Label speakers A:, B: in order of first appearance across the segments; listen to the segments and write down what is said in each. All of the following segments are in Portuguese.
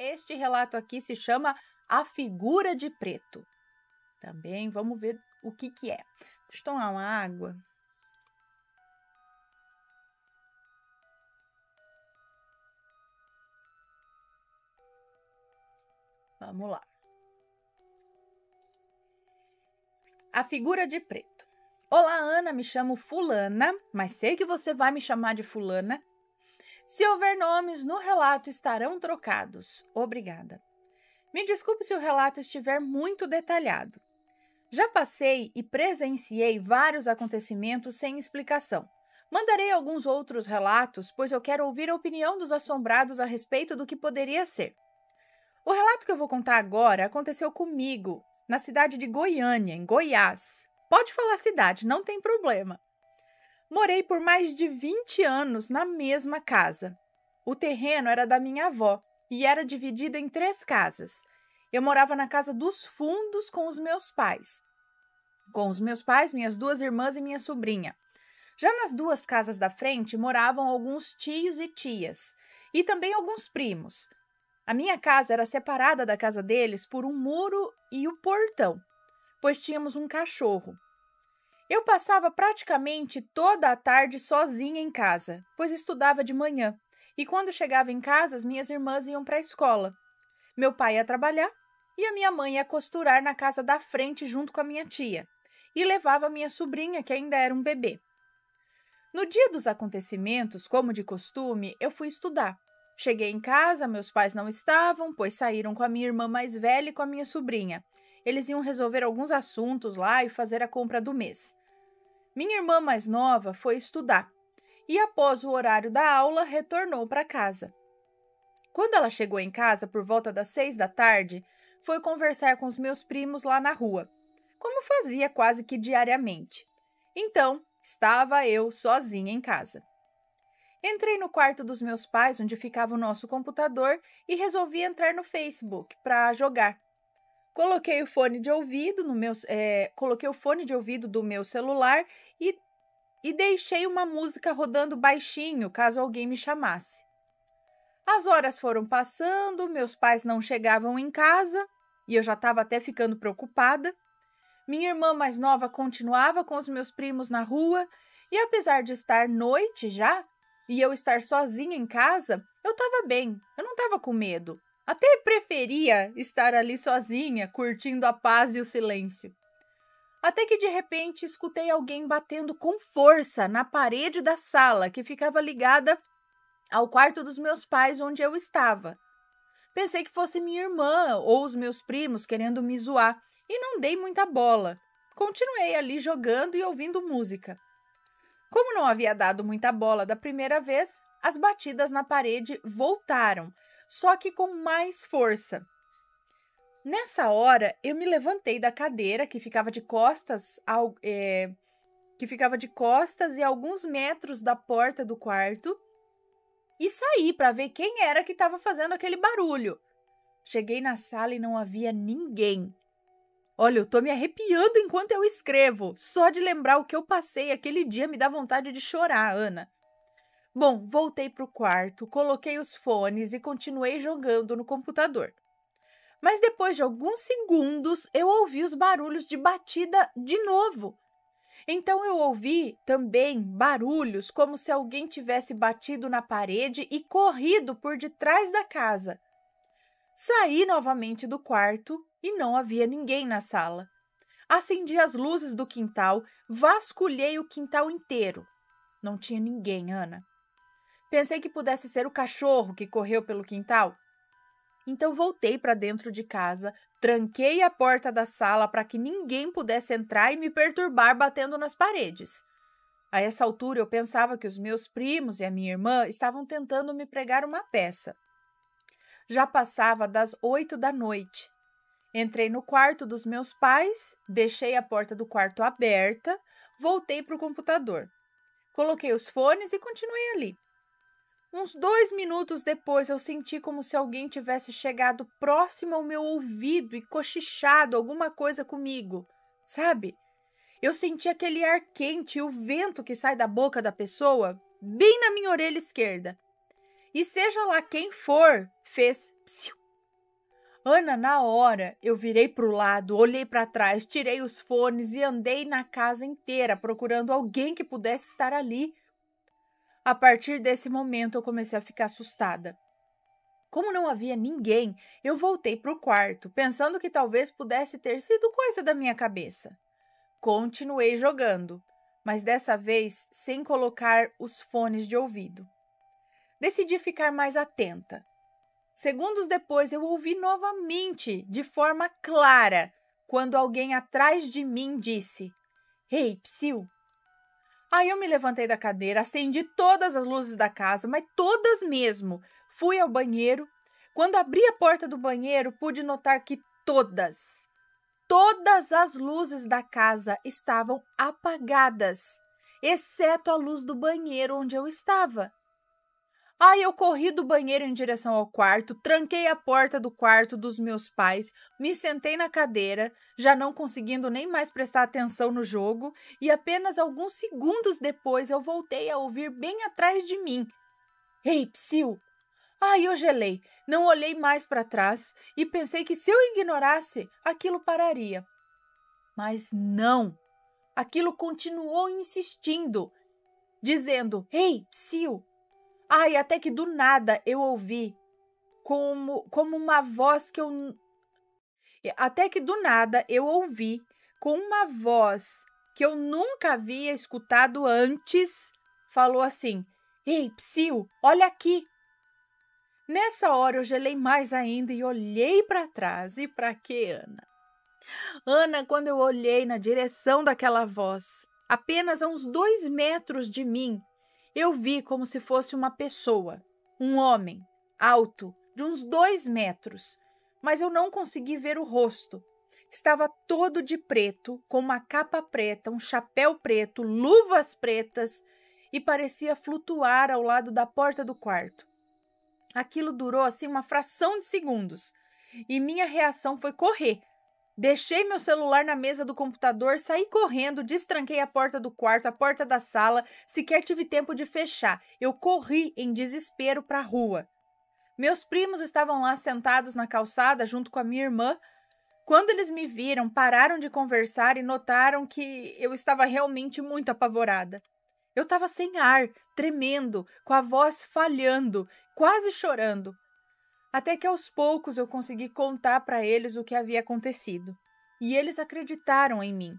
A: Este relato aqui se chama A Figura de Preto. Também vamos ver o que é. Deixa eu tomar uma água. Vamos lá. A Figura de Preto. Olá, Ana, me chamo Fulana, mas sei que você vai me chamar de Fulana. Se houver nomes no relato, estarão trocados. Obrigada. Me desculpe se o relato estiver muito detalhado. Já passei e presenciei vários acontecimentos sem explicação. Mandarei alguns outros relatos, pois eu quero ouvir a opinião dos assombrados a respeito do que poderia ser. O relato que eu vou contar agora aconteceu comigo, na cidade de Goiânia, em Goiás. Pode falar cidade, não tem problema. Morei por mais de 20 anos na mesma casa. O terreno era da minha avó e era dividido em 3 casas. Eu morava na casa dos fundos com os meus pais. Minhas 2 irmãs e minha sobrinha. Já nas 2 casas da frente moravam alguns tios e tias, e também alguns primos. A minha casa era separada da casa deles por um muro e o portão, pois tínhamos um cachorro. Eu passava praticamente toda a tarde sozinha em casa, pois estudava de manhã, e quando chegava em casa, as minhas irmãs iam para a escola. Meu pai ia trabalhar e a minha mãe ia costurar na casa da frente junto com a minha tia, e levava minha sobrinha, que ainda era um bebê. No dia dos acontecimentos, como de costume, eu fui estudar. Cheguei em casa, meus pais não estavam, pois saíram com a minha irmã mais velha e com a minha sobrinha. Eles iam resolver alguns assuntos lá e fazer a compra do mês. Minha irmã mais nova foi estudar e, após o horário da aula, retornou para casa. Quando ela chegou em casa, por volta das 6 da tarde, foi conversar com os meus primos lá na rua, como fazia quase que diariamente. Então, estava eu sozinha em casa. Entrei no quarto dos meus pais, onde ficava o nosso computador, e resolvi entrar no Facebook para jogar. Coloquei o fone de ouvido do meu celular e deixei uma música rodando baixinho, caso alguém me chamasse. As horas foram passando, meus pais não chegavam em casa e eu já estava até ficando preocupada. Minha irmã mais nova continuava com os meus primos na rua e, apesar de estar noite já e eu estar sozinha em casa, eu estava bem, eu não estava com medo. Até preferia estar ali sozinha, curtindo a paz e o silêncio. Até que de repente escutei alguém batendo com força na parede da sala que ficava ligada ao quarto dos meus pais, onde eu estava. Pensei que fosse minha irmã ou os meus primos querendo me zoar e não dei muita bola. Continuei ali jogando e ouvindo música. Como não havia dado muita bola da primeira vez, as batidas na parede voltaram, só que com mais força. Nessa hora, eu me levantei da cadeira que ficava de costas e alguns metros da porta do quarto e saí para ver quem era que estava fazendo aquele barulho. Cheguei na sala e não havia ninguém. Olha, eu tô me arrepiando enquanto eu escrevo. Só de lembrar o que eu passei aquele dia me dá vontade de chorar, Ana. Bom, voltei para o quarto, coloquei os fones e continuei jogando no computador. Mas depois de alguns segundos, eu ouvi os barulhos de batida de novo. Então eu ouvi também barulhos como se alguém tivesse batido na parede e corrido por detrás da casa. Saí novamente do quarto e não havia ninguém na sala. Acendi as luzes do quintal, vasculhei o quintal inteiro. Não tinha ninguém, Ana. Pensei que pudesse ser o cachorro que correu pelo quintal. Então voltei para dentro de casa, tranquei a porta da sala para que ninguém pudesse entrar e me perturbar batendo nas paredes. A essa altura eu pensava que os meus primos e a minha irmã estavam tentando me pregar uma peça. Já passava das 8 da noite. Entrei no quarto dos meus pais, deixei a porta do quarto aberta, voltei para o computador. Coloquei os fones e continuei ali. Uns 2 minutos depois, eu senti como se alguém tivesse chegado próximo ao meu ouvido e cochichado alguma coisa comigo, sabe? Eu senti aquele ar quente e o vento que sai da boca da pessoa bem na minha orelha esquerda. E seja lá quem for, fez psiu, Ana, na hora, eu virei para o lado, olhei para trás, tirei os fones e andei na casa inteira procurando alguém que pudesse estar ali. A partir desse momento, eu comecei a ficar assustada. Como não havia ninguém, eu voltei para o quarto, pensando que talvez pudesse ter sido coisa da minha cabeça. Continuei jogando, mas dessa vez sem colocar os fones de ouvido. Decidi ficar mais atenta. Segundos depois, eu ouvi novamente, de forma clara, quando alguém atrás de mim disse: "Ei, Psyu!" Aí eu me levantei da cadeira, acendi todas as luzes da casa, mas todas mesmo. Fui ao banheiro. Quando abri a porta do banheiro, pude notar que todas as luzes da casa estavam apagadas, exceto a luz do banheiro onde eu estava. Aí eu corri do banheiro em direção ao quarto, tranquei a porta do quarto dos meus pais, me sentei na cadeira, já não conseguindo nem mais prestar atenção no jogo, e apenas alguns segundos depois eu voltei a ouvir bem atrás de mim: "Ei, Psyu!" Aí eu gelei, não olhei mais para trás e pensei que se eu ignorasse, aquilo pararia. Mas não, aquilo continuou insistindo, dizendo: "Ei, Psyu!" Ai, até que do nada eu ouvi como uma voz que eu... Até que do nada eu ouvi com uma voz que eu nunca havia escutado antes, falou assim: "Ei, Psyu, olha aqui." Nessa hora eu gelei mais ainda e olhei para trás. E para quê, Ana? Ana, quando eu olhei na direção daquela voz, apenas a uns 2 metros de mim, eu vi como se fosse uma pessoa, um homem, alto, de uns 2 metros, mas eu não consegui ver o rosto. Estava todo de preto, com uma capa preta, um chapéu preto, luvas pretas e parecia flutuar ao lado da porta do quarto. Aquilo durou assim uma fração de segundos e minha reação foi correr. Deixei meu celular na mesa do computador, saí correndo, destranquei a porta do quarto, a porta da sala, sequer tive tempo de fechar. Eu corri em desespero para a rua. Meus primos estavam lá sentados na calçada junto com a minha irmã. Quando eles me viram, pararam de conversar e notaram que eu estava realmente muito apavorada. Eu estava sem ar, tremendo, com a voz falhando, quase chorando. Até que aos poucos eu consegui contar para eles o que havia acontecido. E eles acreditaram em mim.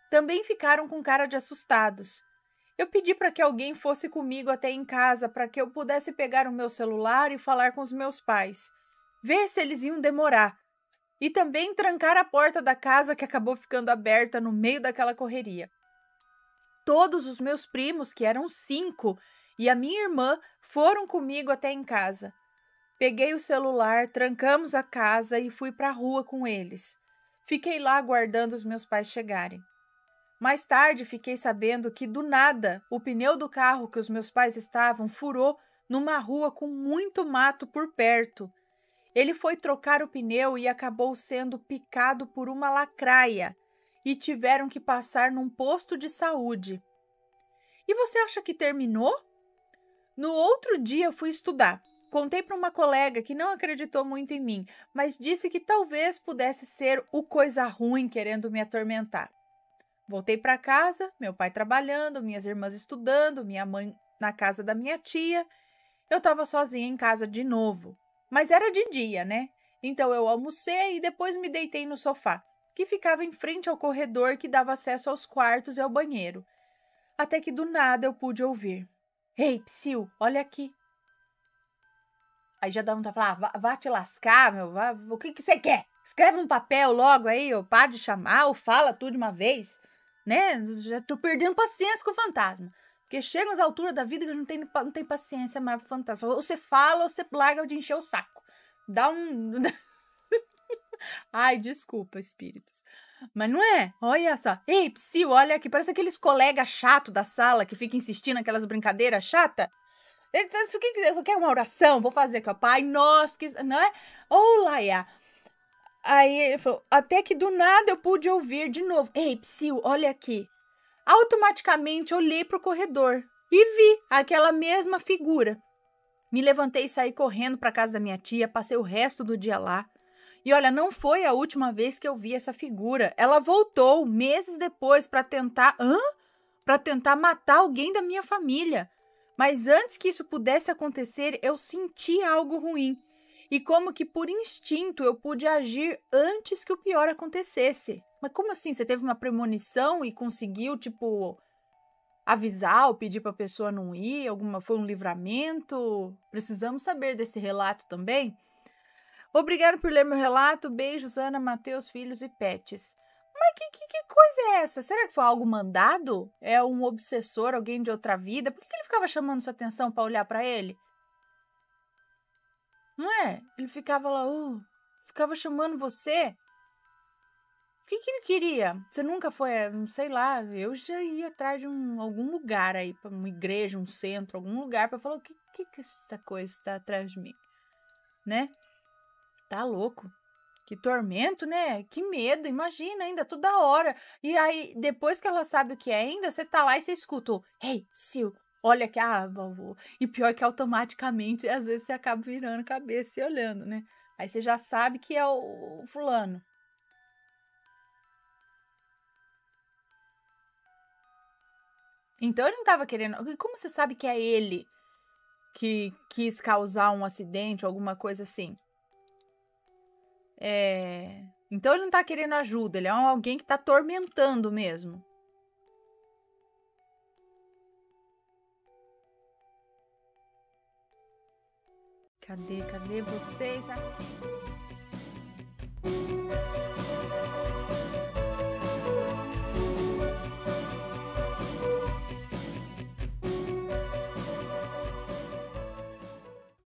A: Também ficaram com cara de assustados. Eu pedi para que alguém fosse comigo até em casa para que eu pudesse pegar o meu celular e falar com os meus pais. Ver se eles iam demorar. E também trancar a porta da casa que acabou ficando aberta no meio daquela correria. Todos os meus primos, que eram 5, e a minha irmã foram comigo até em casa. Peguei o celular, trancamos a casa e fui para a rua com eles. Fiquei lá aguardando os meus pais chegarem. Mais tarde fiquei sabendo que, do nada, o pneu do carro que os meus pais estavam furou numa rua com muito mato por perto. Ele foi trocar o pneu e acabou sendo picado por uma lacraia e tiveram que passar num posto de saúde. E você acha que terminou? No outro dia eu fui estudar. Contei para uma colega que não acreditou muito em mim, mas disse que talvez pudesse ser o coisa ruim querendo me atormentar. Voltei para casa, meu pai trabalhando, minhas irmãs estudando, minha mãe na casa da minha tia. Eu estava sozinha em casa de novo, mas era de dia, né? Então eu almocei e depois me deitei no sofá, que ficava em frente ao corredor que dava acesso aos quartos e ao banheiro. Até que do nada eu pude ouvir: "Ei, Psyu, olha aqui." Aí já dá vontade de falar: vá te lascar, meu, o que você quer? Escreve um papel logo aí, ou para de chamar, ou fala tudo de uma vez, né? Já tô perdendo paciência com o fantasma. Porque chega nas alturas da vida que não tem paciência mais pro fantasma. Ou você fala, ou você larga de encher o saco. Dá um... Ai, desculpa, espíritos. Mas não é? Olha só. Ei, Psyu, olha aqui. Parece aqueles colegas chatos da sala que ficam insistindo naquelas brincadeiras chatas. O que quer uma oração? Vou fazer com o Pai Nosso, não é? Ô, Laia. Aí ele falou, até que do nada eu pude ouvir de novo: "Ei, Psyu, olha aqui." Automaticamente olhei para o corredor e vi aquela mesma figura. Me levantei e saí correndo para a casa da minha tia, passei o resto do dia lá. E olha, não foi a última vez que eu vi essa figura. Ela voltou meses depois para tentar... Para tentar matar alguém da minha família. Mas antes que isso pudesse acontecer, eu senti algo ruim. E como que por instinto eu pude agir antes que o pior acontecesse. Mas como assim? Você teve uma premonição e conseguiu, tipo, avisar ou pedir para a pessoa não ir? Foi um livramento? Precisamos saber desse relato também. Obrigada por ler meu relato. Beijos, Ana, Matheus, filhos e pets. Mas que coisa é essa? Será que foi algo mandado? É um obsessor, alguém de outra vida? Por que ele ficava chamando sua atenção para olhar para ele? Não é? Ele ficava lá, ficava chamando você. O que ele queria? Você nunca foi, sei lá, eu já ia atrás de algum lugar aí, para uma igreja, um centro, algum lugar para falar o que essa coisa está atrás de mim, né? Tá louco. Que tormento, né? Que medo, imagina ainda toda hora. E aí, depois que ela sabe o que é ainda, você tá lá e você escuta o Hey, Sil, olha que e pior que automaticamente, às vezes você acaba virando a cabeça e olhando, né? Aí você já sabe que é o fulano. Então ele não tava querendo... Como você sabe que é ele que quis causar um acidente ou alguma coisa assim? Então ele não tá querendo ajuda, ele é alguém que tá atormentando mesmo. Cadê vocês aqui?